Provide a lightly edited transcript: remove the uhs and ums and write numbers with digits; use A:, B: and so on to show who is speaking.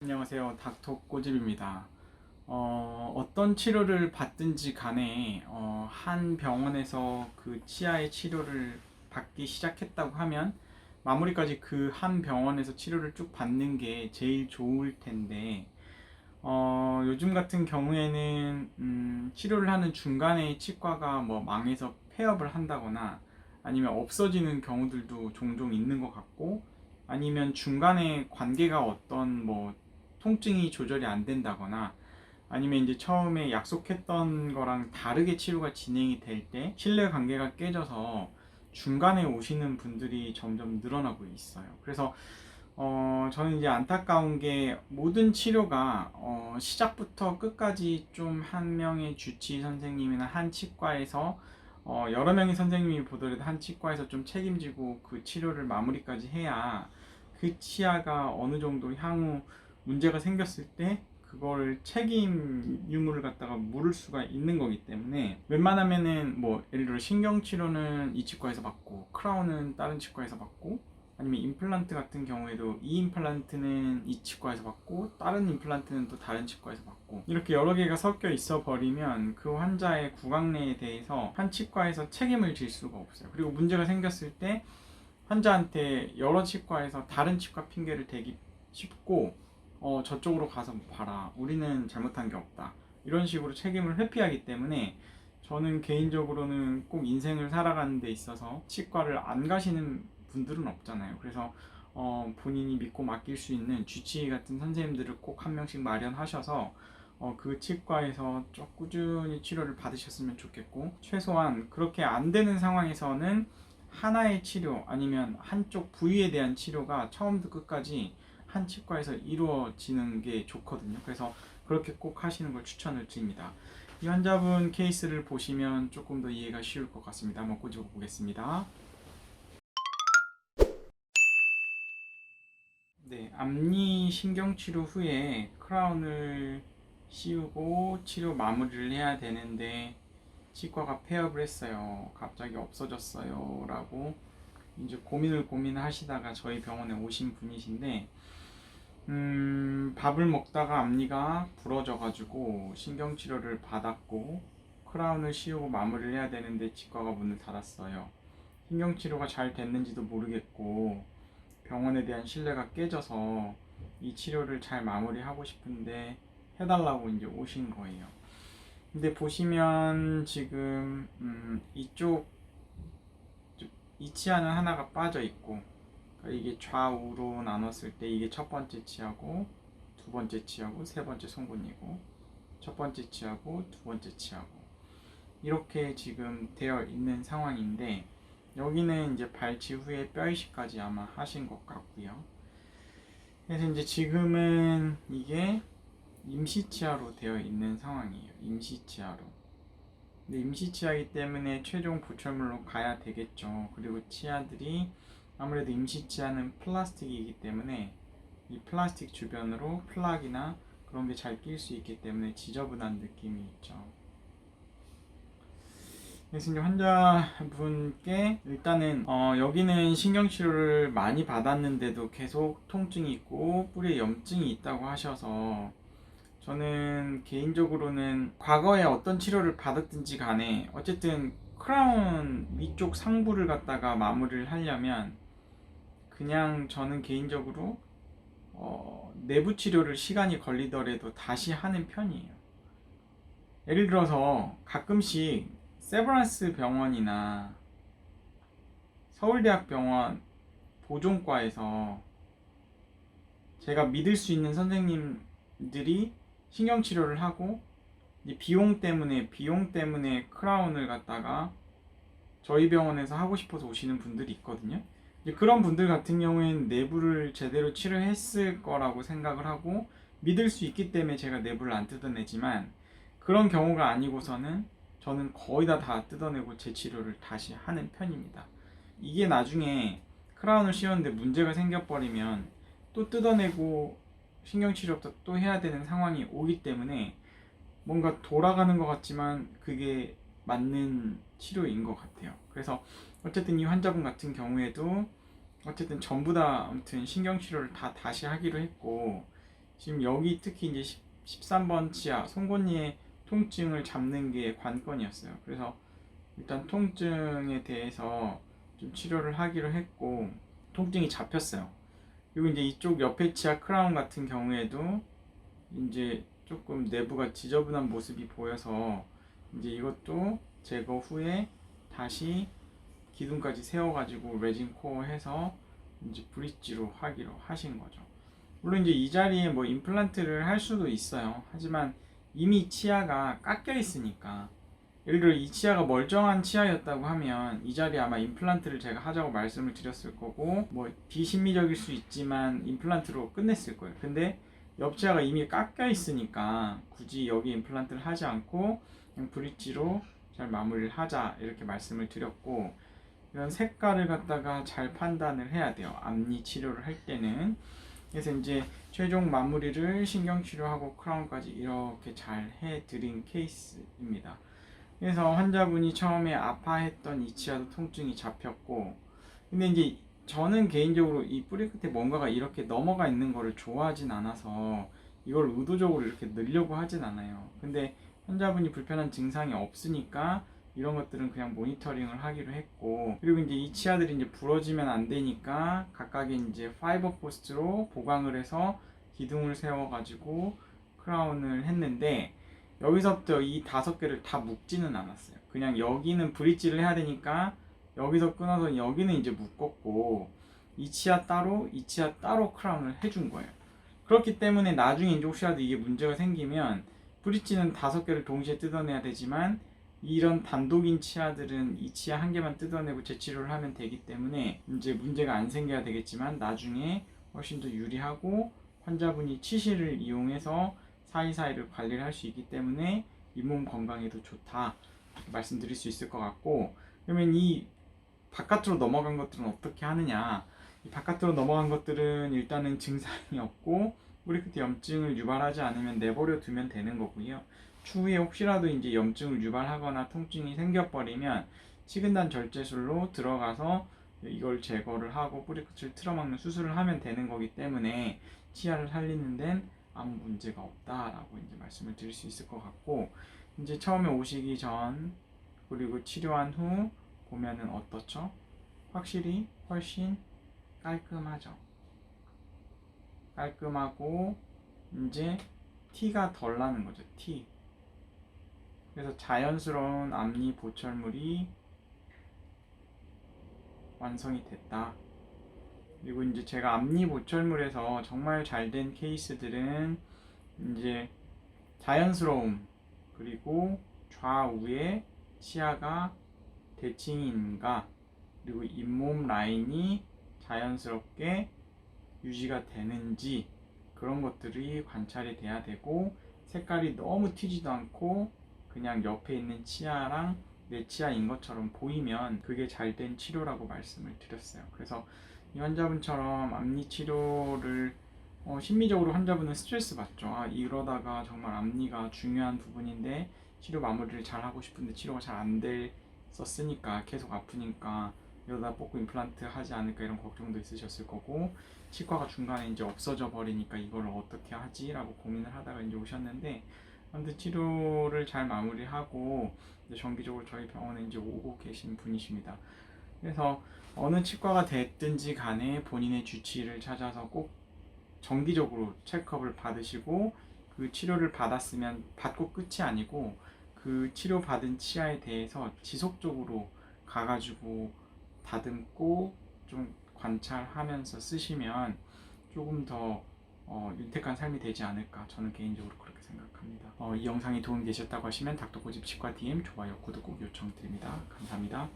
A: 안녕하세요. 닥터 꼬집입니다. 어떤 치료를 받든지 간에 한 병원에서 그 치아의 치료를 받기 시작했다고 하면 마무리까지 그 한 병원에서 치료를 쭉 받는 게 제일 좋을 텐데 요즘 같은 경우에는 치료를 하는 중간에 치과가 뭐 망해서 폐업을 한다거나 아니면 없어지는 경우들도 종종 있는 것 같고, 아니면 중간에 관계가 어떤 뭐 통증이 조절이 안 된다거나 아니면 이제 처음에 약속했던 거랑 다르게 치료가 진행이 될 때 신뢰 관계가 깨져서 중간에 오시는 분들이 점점 늘어나고 있어요. 그래서 저는 이제 안타까운 게 모든 치료가 시작부터 끝까지 좀 한 명의 주치의 선생님이나 한 치과에서 여러 명의 선생님이 보더라도 한 치과에서 좀 책임지고 그 치료를 마무리까지 해야 그 치아가 어느 정도 향후 문제가 생겼을 때 그걸 책임 유무를 갖다가 물을 수가 있는 거기 때문에, 웬만하면은 뭐 예를 들어 신경치료는 이 치과에서 받고 크라운은 다른 치과에서 받고, 아니면 임플란트 같은 경우에도 이 임플란트는 이 치과에서 받고 다른 임플란트는 또 다른 치과에서 받고, 이렇게 여러 개가 섞여 있어 버리면 그 환자의 구강내에 대해서 한 치과에서 책임을 질 수가 없어요. 그리고 문제가 생겼을 때 환자한테 여러 치과에서 다른 치과 핑계를 대기 쉽고, 저쪽으로 가서 봐라, 우리는 잘못한 게 없다, 이런 식으로 책임을 회피하기 때문에 저는 개인적으로는 꼭 인생을 살아가는 데 있어서 치과를 안 가시는 분들은 없잖아요. 그래서 본인이 믿고 맡길 수 있는 주치의 같은 선생님들을 꼭 한 명씩 마련하셔서 그 치과에서 쭉 꾸준히 치료를 받으셨으면 좋겠고, 최소한 그렇게 안 되는 상황에서는 하나의 치료 아니면 한쪽 부위에 대한 치료가 처음부터 끝까지 한 치과에서 이루어지는 게 좋거든요. 그래서 그렇게 꼭 하시는 걸 추천을 드립니다. 이 환자분 케이스를 보시면 조금 더 이해가 쉬울 것 같습니다. 한번 꼬집어 보겠습니다. 네, 앞니 신경치료 후에 크라운을 씌우고 치료 마무리를 해야 되는데 치과가 폐업을 했어요. 갑자기 없어졌어요. 라고 이제 고민하시다가 저희 병원에 오신 분이신데, 밥을 먹다가 앞니가 부러져가지고 신경치료를 받았고 크라운을 씌우고 마무리를 해야 되는데 치과가 문을 닫았어요. 신경치료가 잘 됐는지도 모르겠고 병원에 대한 신뢰가 깨져서 이 치료를 잘 마무리하고 싶은데 해달라고 이제 오신 거예요. 근데 보시면 지금 이쪽 이 치아는 하나가 빠져 있고, 그러니까 이게 좌우로 나눴을 때 이게 첫 번째 치아고 두 번째 치아고 세 번째 송곳니고, 첫 번째 치아고 두 번째 치아고, 이렇게 지금 되어 있는 상황인데, 여기는 이제 발치 후에 뼈 이식까지 아마 하신 것 같고요. 그래서 이제 지금은 이게 임시치아로 되어 있는 상황이에요. 임시치아로. 근데 임시치아이기 때문에 최종 보철물로 가야 되겠죠. 그리고 치아들이 아무래도 임시치아는 플라스틱이기 때문에 이 플라스틱 주변으로 플락이나 그런 게 잘 낄 수 있기 때문에 지저분한 느낌이 있죠. 그래서 이제 환자분께 일단은 여기는 신경치료를 많이 받았는데도 계속 통증이 있고 뿌리에 염증이 있다고 하셔서, 저는 개인적으로는 과거에 어떤 치료를 받았든지 간에 어쨌든 크라운 위쪽 상부를 갖다가 마무리를 하려면 그냥 저는 개인적으로 내부 치료를 시간이 걸리더라도 다시 하는 편이에요. 예를 들어서 가끔씩 세브란스 병원이나 서울대학병원 보종과에서 제가 믿을 수 있는 선생님들이 신경치료를 하고 비용 때문에 크라운을 갖다가 저희 병원에서 하고 싶어서 오시는 분들이 있거든요. 이제 그런 분들 같은 경우에는 내부를 제대로 치료했을 거라고 생각을 하고 믿을 수 있기 때문에 제가 내부를 안 뜯어내지만, 그런 경우가 아니고서는 저는 거의 다 뜯어내고 제 치료를 다시 하는 편입니다. 이게 나중에 크라운을 씌웠는데 문제가 생겨버리면 또 뜯어내고 신경치료부터 또 해야 되는 상황이 오기 때문에 뭔가 돌아가는 것 같지만 그게 맞는 치료인 것 같아요. 그래서 어쨌든 이 환자분 같은 경우에도 어쨌든 전부 다 아무튼 신경치료를 다 다시 하기로 했고, 지금 여기 특히 이제 13번 치아 송곳니의 통증을 잡는 게 관건이었어요. 그래서 일단 통증에 대해서 좀 치료를 하기로 했고 통증이 잡혔어요. 그리고 이제 이쪽 옆에 치아 크라운 같은 경우에도 이제 조금 내부가 지저분한 모습이 보여서 이제 이것도 제거 후에 다시 기둥까지 세워가지고 레진 코어 해서 이제 브릿지로 하기로 하신 거죠. 물론 이제 이 자리에 뭐 임플란트를 할 수도 있어요. 하지만 이미 치아가 깎여 있으니까, 예를 들어 이 치아가 멀쩡한 치아였다고 하면 이 자리에 아마 임플란트를 제가 하자고 말씀을 드렸을 거고, 뭐 비심미적일 수 있지만 임플란트로 끝냈을 거예요. 근데 옆 치아가 이미 깎여 있으니까 굳이 여기 임플란트를 하지 않고 그냥 브릿지로 잘 마무리를 하자 이렇게 말씀을 드렸고, 이런 색깔을 갖다가 잘 판단을 해야 돼요. 앞니 치료를 할 때는. 그래서 이제 최종 마무리를 신경치료하고 크라운까지 이렇게 잘 해드린 케이스입니다. 그래서 환자분이 처음에 아파했던 이 치아도 통증이 잡혔고, 근데 이제 저는 개인적으로 이 뿌리 끝에 뭔가가 이렇게 넘어가 있는 거를 좋아하진 않아서 이걸 의도적으로 이렇게 넣으려고 하진 않아요. 근데 환자분이 불편한 증상이 없으니까 이런 것들은 그냥 모니터링을 하기로 했고, 그리고 이제 이 치아들이 이제 부러지면 안 되니까 각각의 이제 파이버 포스트로 보강을 해서 기둥을 세워가지고 크라운을 했는데, 여기서부터 이 5개를 다 묶지는 않았어요. 그냥 여기는 브릿지를 해야 되니까 여기서 끊어서 여기는 이제 묶었고, 이 치아 따로 이 치아 따로 크라운을 해준 거예요. 그렇기 때문에 나중에 이제 혹시라도 이게 문제가 생기면 브릿지는 5개를 동시에 뜯어내야 되지만 이런 단독인 치아들은 이 치아 한 개만 뜯어내고 재치료를 하면 되기 때문에 이제 문제가 안 생겨야 되겠지만 나중에 훨씬 더 유리하고 환자분이 치실을 이용해서 사이사이를 관리를 할 수 있기 때문에 잇몸 건강에도 좋다 말씀드릴 수 있을 것 같고, 그러면 이 바깥으로 넘어간 것들은 어떻게 하느냐. 이 바깥으로 넘어간 것들은 일단은 증상이 없고 뿌리 끝에 염증을 유발하지 않으면 내버려 두면 되는 거고요. 추후에 혹시라도 이제 염증을 유발하거나 통증이 생겨버리면 치근단 절제술로 들어가서 이걸 제거를 하고 뿌리 끝을 틀어막는 수술을 하면 되는 거기 때문에 치아를 살리는 데는 아무 문제가 없다라고 이제 말씀을 드릴 수 있을 것 같고, 이제 처음에 오시기 전 그리고 치료한 후 보면은 어떻죠? 확실히 훨씬 깔끔하죠. 깔끔하고 이제 티가 덜 나는 거죠. 티. 그래서 자연스러운 앞니 보철물이 완성이 됐다. 그리고 이제 제가 앞니 보철물에서 정말 잘 된 케이스들은 이제 자연스러움, 그리고 좌우에 치아가 대칭인가, 그리고 잇몸 라인이 자연스럽게 유지가 되는지 그런 것들이 관찰이 돼야 되고, 색깔이 너무 튀지도 않고 그냥 옆에 있는 치아랑 내 치아인 것처럼 보이면 그게 잘된 치료라고 말씀을 드렸어요. 그래서 이 환자분처럼 앞니 치료를 심리적으로 환자분은 스트레스 받죠. 아, 이러다가 정말 앞니가 중요한 부분인데 치료 마무리를 잘 하고 싶은데 치료가 잘 안 됐었으니까 계속 아프니까 이러다 뽑고 임플란트 하지 않을까 이런 걱정도 있으셨을 거고, 치과가 중간에 이제 없어져 버리니까 이걸 어떻게 하지? 라고 고민을 하다가 이제 오셨는데, 아무튼 치료를 잘 마무리하고 이제 정기적으로 저희 병원에 이제 오고 계신 분이십니다. 그래서 어느 치과가 됐든지 간에 본인의 주치의를 찾아서 꼭 정기적으로 체크업을 받으시고, 그 치료를 받았으면 받고 끝이 아니고 그 치료받은 치아에 대해서 지속적으로 가가지고 다듬고 좀 관찰하면서 쓰시면 조금 더 윤택한 삶이 되지 않을까, 저는 개인적으로 그렇게 생각합니다. 이 영상이 도움이 되셨다고 하시면 닥터고집 치과 DM 좋아요, 구독 꼭 요청드립니다. 감사합니다.